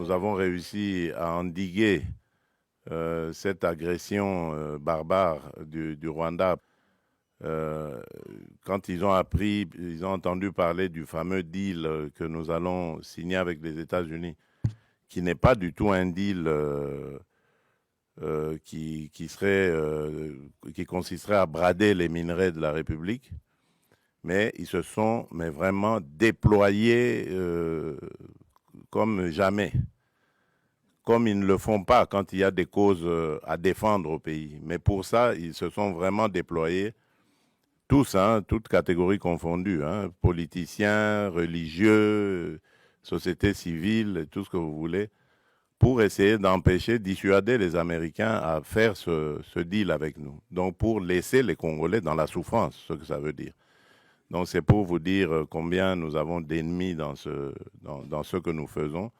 nous avons réussi à endiguer cette agression barbare du Rwanda. Euh, Quand ils ont appris, ils ont entendu parler du fameux deal que nous allons signer avec les États-Unis, qui n'est pas du tout un deal qui consisterait à brader les minerais de la République, mais ils se sont vraiment déployés comme jamais, comme ils ne le font pas quand il y a des causes à défendre au pays. Mais pour ça, ils se sont vraiment déployés, tous, hein, toutes catégories confondues, hein, politiciens, religieux, société civile, tout ce que vous voulez, pour essayer d'empêcher, dissuader les Américains à faire ce deal avec nous. Donc pour laisser les Congolais dans la souffrance, ce que ça veut dire. Donc c'est pour vous dire combien nous avons d'ennemis dans ce que nous faisons.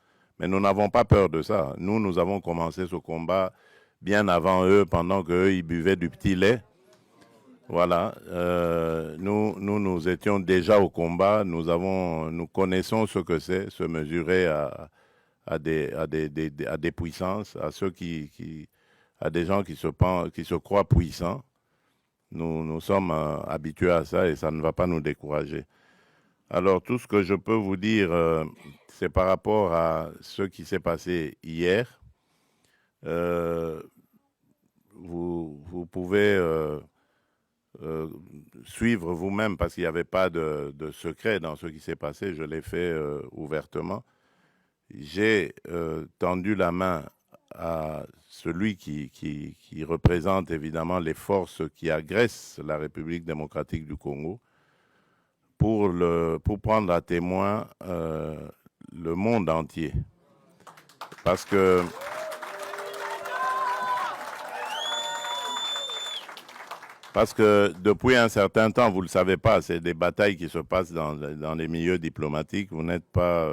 Mais nous n'avons pas peur de ça. Nous avons commencé ce combat bien avant eux, pendant qu'eux, ils buvaient du petit lait. Voilà. Nous étions déjà au combat. Nous connaissons ce que c'est, se mesurer à des puissances, à des gens qui se croient puissants. Nous sommes habitués à ça et ça ne va pas nous décourager. Alors, tout ce que je peux vous dire, c'est par rapport à ce qui s'est passé hier. Euh, vous pouvez suivre vous-même parce qu'il n'y avait pas de secret dans ce qui s'est passé. Je l'ai fait ouvertement. J'ai tendu la main à celui qui représente évidemment les forces qui agressent la République démocratique du Congo pour prendre à témoin le monde entier. Parce que, depuis un certain temps, vous ne le savez pas, c'est des batailles qui se passent dans les milieux diplomatiques. Vous n'êtes pas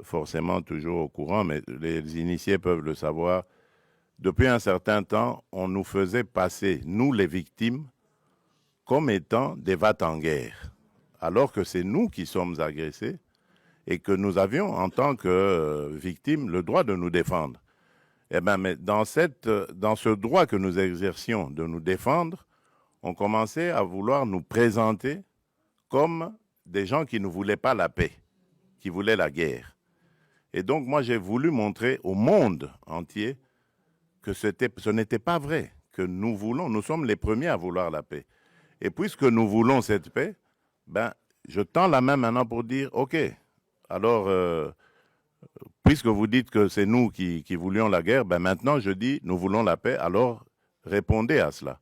forcément toujours au courant, mais les initiés peuvent le savoir. Depuis un certain temps, on nous faisait passer, nous les victimes, comme étant des va-t-en-guerre, alors que c'est nous qui sommes agressés et que nous avions, en tant que victimes, le droit de nous défendre. Eh bien, mais dans ce droit que nous exercions de nous défendre, on commençait à vouloir nous présenter comme des gens qui ne voulaient pas la paix, qui voulaient la guerre. Et donc, moi, j'ai voulu montrer au monde entier que ce n'était pas vrai, que nous sommes les premiers à vouloir la paix. Et puisque nous voulons cette paix, ben, je tends la main maintenant pour dire, OK, alors, puisque vous dites que c'est nous qui voulions la guerre, ben maintenant je dis, nous voulons la paix, alors répondez à cela.